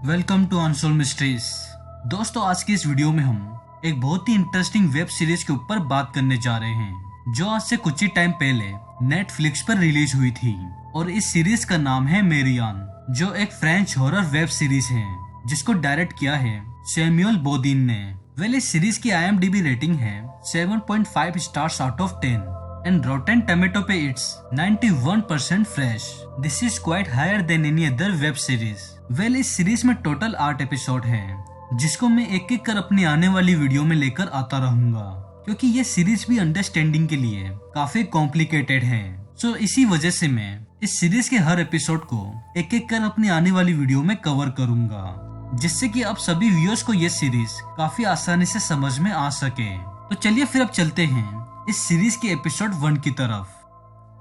Welcome to unsold mysteries. दोस्तों, आज की इस वीडियो में हम एक बहुत ही इंटरेस्टिंग वेब सीरीज के ऊपर बात करने जा रहे हैं जो आज से कुछ ही टाइम पहले नेटफ्लिक्स पर रिलीज हुई थी। और इस सीरीज का नाम है मेरियान, जो एक फ्रेंच हॉरर वेब सीरीज है जिसको डायरेक्ट किया है सैमुअल बोदीन ने। इस सीरीज की IMDb रेटिंग है 7.5 stars out of 10 and Rotten Tomato पे it's 91% fresh. This is quite higher than any other web series. इस सीरीज में टोटल 8 एपिसोड हैं, जिसको मैं एक एक कर अपनी आने वाली वीडियो में लेकर आता रहूंगा, क्योंकि ये सीरीज भी अंडरस्टैंडिंग के लिए काफी कॉम्प्लिकेटेड है। सो इसी वजह से मैं इस सीरीज के हर एपिसोड को एक एक कर अपनी आने वाली वीडियो में कवर करूंगा, जिससे कि आप सभी व्यूअर्स को ये सीरीज काफी आसानी से समझ में आ सके। तो चलिए फिर अब चलते हैं इस सीरीज के एपिसोड 1 की तरफ।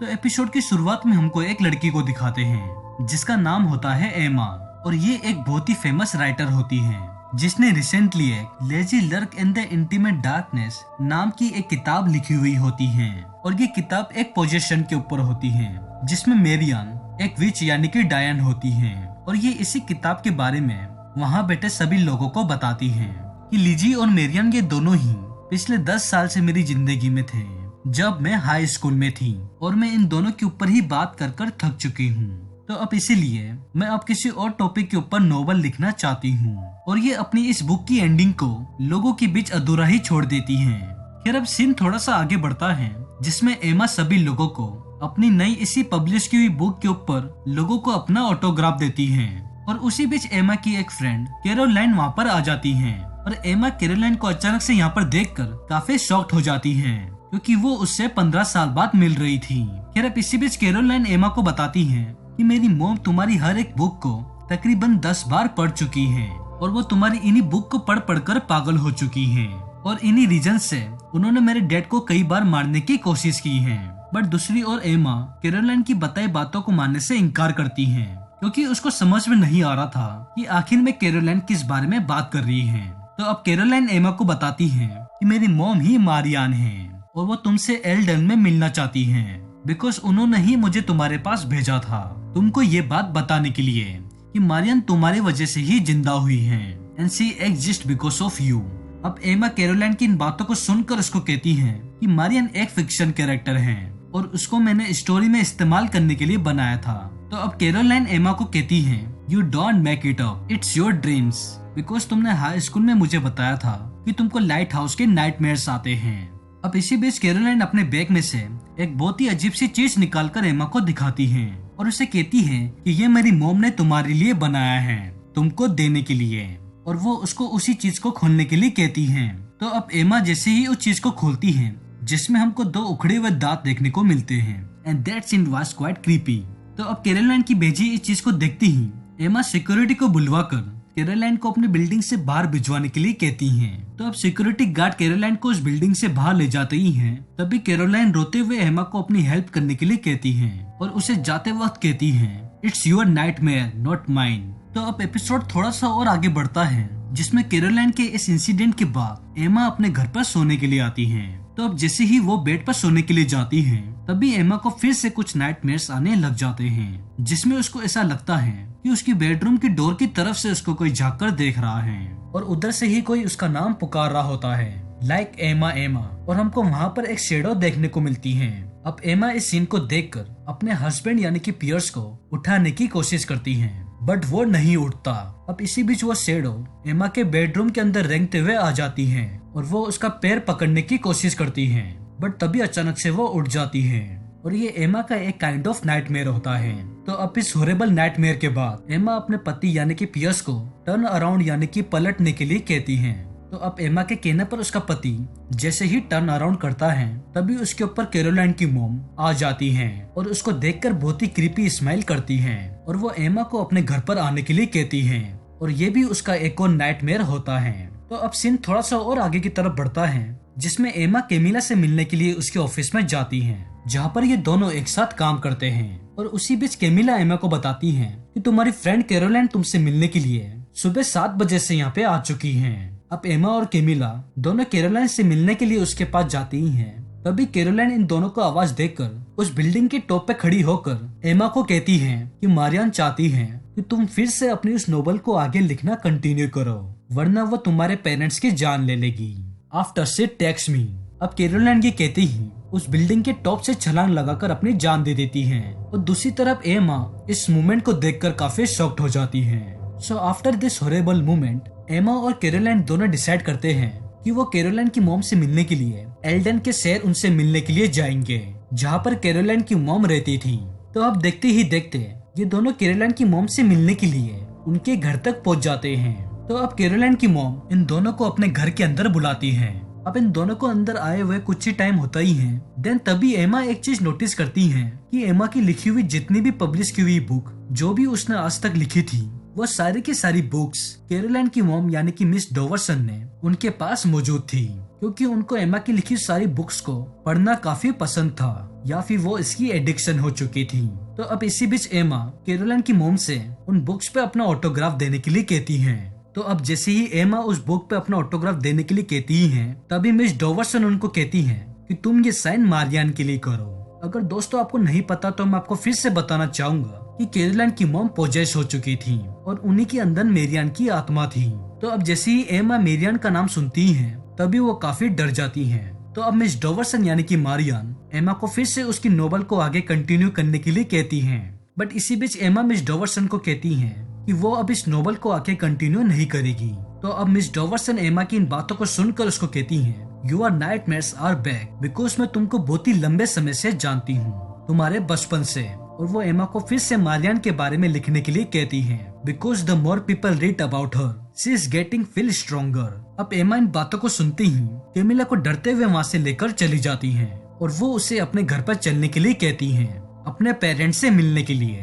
तो एपिसोड की शुरुआत में हमको एक लड़की को दिखाते हैं जिसका नाम होता है एमा, और ये एक बहुत ही फेमस राइटर होती है जिसने रिसेंटली एक lazy lurk in the intimate darkness नाम की एक किताब लिखी हुई होती है। और ये किताब एक पोजेशन के ऊपर होती है जिसमें मेरियान एक विच यानी कि डायन होती है, और ये इसी किताब के बारे में वहाँ बैठे सभी लोगों को बताती है कि लिजी और मेरियान ये दोनों ही पिछले 10 साल से मेरी जिंदगी में थे जब मैं हाई स्कूल में थी, और मैं इन दोनों के ऊपर ही बात कर कर थक चुकी हूँ। तो अब इसीलिए मैं अब किसी और टॉपिक के ऊपर नोवेल लिखना चाहती हूँ, और ये अपनी इस बुक की एंडिंग को लोगों के बीच अधूरा ही छोड़ देती है। फिर अब सीन थोड़ा सा आगे बढ़ता है जिसमें एमा सभी लोगों को अपनी नई इसी पब्लिश की हुई बुक के ऊपर लोगों को अपना ऑटोग्राफ देती है। और उसी बीच एमा की एक फ्रेंड कैरोलाइन वहाँ पर आ जाती है, और एमा कैरोलाइन को अचानक से यहाँ पर देखकर काफी शॉक्ड हो जाती है, क्योंकि वो उससे 15 साल बाद मिल रही थी। फिर अब इसी बीच कैरोलाइन एमा को बताती है कि मेरी मॉम तुम्हारी हर एक बुक को तकरीबन 10 बार पढ़ चुकी है, और वो तुम्हारी इन्हीं बुक को पढ़ पढ़कर पागल हो चुकी है, और इन्हीं रीजन से उन्होंने मेरे डैड को कई बार मारने की कोशिश की है। बट दूसरी ओर एमा कैरोलाइन की बताई बातों को मानने से इनकार करती है, क्योंकि उसको समझ में नहीं आ रहा था कि आखिर में कैरोलाइन किस बारे में बात कर रही है। तो अब कैरोलाइन एमा को बताती है कि मेरी मॉम ही मारियान है, और वो तुमसे एल्डन में मिलना चाहती हैं, बिकॉज उन्होंने ही मुझे तुम्हारे पास भेजा था तुमको ये बात बताने के लिए कि मारियान तुम्हारी वजह से ही जिंदा हुई है, and she exist because of you. अब एमा कैरोलाइन की इन बातों को सुनकर उसको कहती है कि मारियान एक फिक्शन कैरेक्टर है, और उसको मैंने स्टोरी में इस्तेमाल करने के लिए बनाया था। तो अब कैरोलाइन एमा को कहती है you don't make it up, it's your dreams, because तुमने हाई स्कूल में मुझे बताया था कि तुमको लाइट हाउस के नाइटमेयर्स आते हैं। अब इसी बीच कैरोलाइन अपने बैग में से एक बहुत ही अजीब सी चीज निकालकर एमा को दिखाती है, और उसे कहती है कि ये मेरी मॉम ने तुम्हारे लिए बनाया है, तुमको देने के लिए। और वो उसको उसी चीज को खोलने के लिए कहती है। तो अब एमा जैसे ही उस चीज को खोलती है जिसमें हमको 2 उखड़े हुए दांत देखने को मिलते हैं, and that scene was quite creepy. तो अब कैरोलाइन की भेजी इस चीज को देखती ही एमा सिक्योरिटी को बुलवाकर कैरोलाइन को अपनी बिल्डिंग से बाहर भिजवाने के लिए कहती हैं। तो अब सिक्योरिटी गार्ड कैरोलाइन को उस बिल्डिंग से बाहर ले जाते ही हैं, तभी कैरोलाइन रोते हुए एमा को अपनी हेल्प करने के लिए कहती हैं, और उसे जाते वक्त कहती हैं it's your nightmare not mine. तो अब एपिसोड थोड़ा सा और आगे बढ़ता है जिसमें कैरोलाइन के इस इंसिडेंट के बाद एमा अपने घर पर सोने के लिए आती है। तो अब जैसे ही वो बेड पर सोने के लिए जाती है, तभी एमा को फिर से कुछ नाइटमेयर्स आने लग जाते हैं, जिसमें उसको ऐसा लगता है कि उसकी बेडरूम की डोर की तरफ से उसको कोई झांक कर देख रहा है, और उधर से ही कोई उसका नाम पुकार रहा होता है, लाइक एमा एमा। और हमको वहाँ पर एक शेडो देखने को मिलती है। अब एमा इस सीन को देखकर अपने हस्बैंड यानी कि पियर्स को उठाने की कोशिश करती है, बट वो नहीं उठता। अब इसी बीच वो शेडो एमा के बेडरूम के अंदर रेंगते हुए आ जाती है, और वो उसका पैर पकड़ने की कोशिश करती है, बट तभी अचानक से वो उठ जाती है, और ये एमा का एक काइंड ऑफ नाइटमेयर होता है। तो अब इस हॉरिबल नाइटमेयर के बाद एमा अपने पति यानी कि पियर्स को टर्न अराउंड यानी कि पलटने के लिए कहती है। तो अब एमा के कहने पर उसका पति जैसे ही टर्न अराउंड करता है, तभी उसके ऊपर कैरोलाइन की मॉम आ जाती है, और उसको देखकर बहुत ही क्रीपी स्माइल करती है, और वो एमा को अपने घर पर आने के लिए कहती है, और ये भी उसका एक और नाइटमेयर होता है। तो अब सीन थोड़ा सा और आगे की तरफ बढ़ता है जिसमें एमा कैमिला से मिलने के लिए उसके ऑफिस में जाती है, जहाँ पर ये दोनों एक साथ काम करते हैं। और उसी बीच कैमिला एमा को बताती है कि तुम्हारी फ्रेंड कैरोलाइन तुमसे मिलने के लिए सुबह 7 बजे से यहाँ पे आ चुकी है। अब एमा और कैमिला दोनों कैरोलाइन से मिलने के लिए उसके पास जाती ही हैं। तभी कैरोलाइन इन दोनों को आवाज देकर उस बिल्डिंग के टॉप पे खड़ी होकर एमा को कहती है कि मारियान चाहती है कि कि तुम फिर से अपनी उस नोवेल को आगे लिखना कंटिन्यू करो, वरना वो तुम्हारे पेरेंट्स की जान ले लेगी। आफ्टर से टेक्स्ट मी। अब कैरोलाइन ये कहती ही उस बिल्डिंग के टॉप से छलांग लगाकर अपनी जान दे देती हैं। और दूसरी तरफ एमा इस मूवमेंट को देखकर काफी शॉक्ड हो जाती हैं। So after this horrible movement एमा और कैरोलाइन दोनों डिसाइड करते हैं कि वो कैरोलाइन की मॉम से मिलने के लिए एल्डन के शहर उनसे मिलने के लिए जाएंगे, जहाँ पर कैरोलाइन की मॉम रहती थी। तो अब देखते ही देखते ये दोनों कैरोलाइन की मॉम से मिलने के लिए उनके घर तक पहुँच जाते हैं। तो अब कैरोलाइन की मॉम इन दोनों को अपने घर के अंदर बुलाती है। अब इन दोनों को अंदर आए हुए कुछ ही टाइम होता ही है, देन तभी एमा एक चीज नोटिस करती है कि एमा की लिखी हुई जितनी भी पब्लिश की हुई बुक जो भी उसने आज तक लिखी थी, वो सारी की सारी बुक्स कैरोलाइन की मॉम यानी कि मिस डॉवर्सन ने उनके पास मौजूद थी, क्योंकि उनको एमा की लिखी सारी बुक्स को पढ़ना काफी पसंद था, या फिर वो इसकी एडिक्शन हो चुकी थी। तो अब इसी बीच एमा कैरोलाइन की मॉम से उन बुक्स पे अपना ऑटोग्राफ देने के लिए कहती है। तो अब जैसे ही एमा उस बुक पे अपना ऑटोग्राफ देने के लिए कहती ही है, तभी मिस डॉवर्सन उनको कहती है कि तुम ये साइन मारियान के लिए करो। अगर दोस्तों आपको नहीं पता तो मैं आपको फिर से बताना चाहूंगा कि कैरोलाइन की मॉम पोजेस हो चुकी थी और उन्हीं के अंदर मेरियान की आत्मा थी। तो अब जैसे ही एमा मेरियान का नाम सुनती है, तभी वो काफी डर जाती है। तो अब मिस डॉवर्सन यानी कि मारियान एमा को फिर से उसकी नोवेल को आगे कंटिन्यू करने के लिए कहती है। बट इसी बीच एमा मिस डॉवर्सन को कहती है कि वो अब इस नोवेल को आगे कंटिन्यू नहीं करेगी। तो अब मिस डॉवर्सन एमा की इन बातों को सुनकर उसको कहती है, your nightmares are back because मैं तुमको बहुत ही लंबे समय से जानती हूँ, तुम्हारे बचपन से। और वो एमा को फिर से मारियान के बारे में लिखने के लिए कहती है, because the more people read about her she is getting feel stronger. अब एमा इन बातों को सुनते ही कैमिला को डरते हुए वहाँ से लेकर चली जाती है और वो उसे अपने घर पर चलने के लिए कहती है, अपने पेरेंट्स से मिलने के लिए।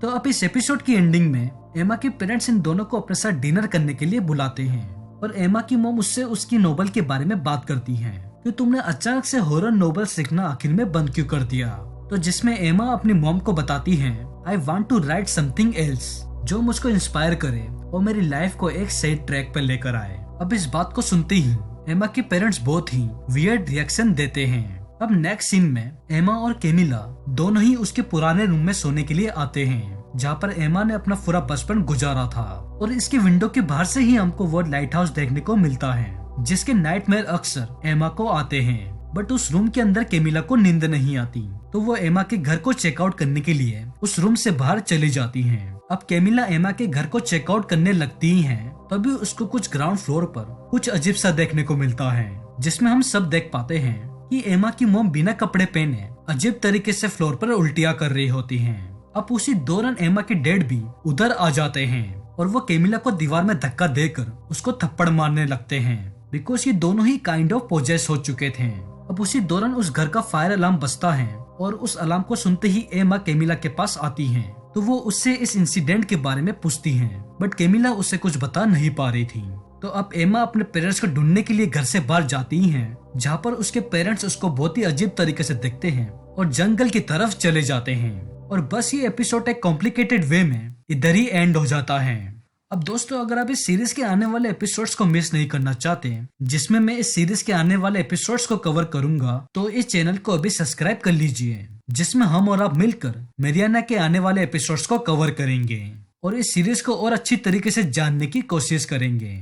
तो अब इस एपिसोड की एंडिंग में एमा के पेरेंट्स इन दोनों को अपने साथ डिनर करने के लिए बुलाते हैं और एमा की मॉम उससे उसकी नोवेल के बारे में बात करती है कि तुमने अचानक से हॉरर नोवेल सीखना आखिर में बंद क्यों कर दिया। तो जिसमें एमा अपनी मॉम को बताती है, I want to write something else जो मुझको इंस्पायर करे और मेरी लाइफ को एक सही ट्रैक पर लेकर आए। अब इस बात को सुनते ही एमा के पेरेंट्स बहुत ही वियर्ड रिएक्शन देते हैं। अब नेक्स्ट सीन में एमा और कैमिला दोनों ही उसके पुराने रूम में सोने के लिए आते हैं, जहाँ पर एमा ने अपना पूरा बचपन गुजारा था। और इसके विंडो के बाहर से ही हमको वो लाइट हाउस देखने को मिलता है, जिसके नाइटमेयर अक्सर एमा को आते हैं। बट उस रूम के अंदर कैमिला को नींद नहीं आती, तो वो एमा के घर को चेकआउट करने के लिए उस रूम से बाहर चली जाती हैं। अब कैमिला एमा के घर को चेकआउट करने लगती ही है, तभी उसको कुछ ग्राउंड फ्लोर पर कुछ अजीब सा देखने को मिलता है, जिसमें हम सब देख पाते हैं कि एमा की मॉम बिना कपड़े पहने अजीब तरीके से फ्लोर पर उल्टियां कर रही होती हैं। अब उसी दौरान एमा के डैड भी उधर आ जाते हैं और वो कैमिला को दीवार में धक्का देकर उसको थप्पड़ मारने लगते हैं, बिकॉज ये दोनों ही काइंड ऑफ पोजेस हो चुके थे। अब उसी दौरान उस घर का फायर अलार्म बजता है और उस अलार्म को सुनते ही एमा कैमिला के पास आती है। तो वो उससे इस इंसिडेंट के बारे में पूछती है, बट कैमिला उसे कुछ बता नहीं पा रही थी। तो अब एमा अपने पेरेंट्स को ढूंढने के लिए घर से बाहर जाती है, जहाँ पर उसके पेरेंट्स उसको बहुत ही अजीब तरीके से देखते हैं और जंगल की तरफ चले जाते हैं। और बस ये एपिसोड एक कॉम्प्लिकेटेड वे में इधर ही एंड हो जाता है। अब दोस्तों अगर आप इस सीरीज के आने वाले एपिसोड्स को मिस नहीं करना चाहते, जिसमें मैं इस सीरीज के आने वाले एपिसोड्स को कवर करूंगा, तो इस चैनल को अभी सब्सक्राइब कर लीजिए, जिसमें हम और आप मिलकर मेरियाना के आने वाले एपिसोड्स को कवर करेंगे और इस सीरीज को और अच्छी तरीके से जानने की कोशिश करेंगे।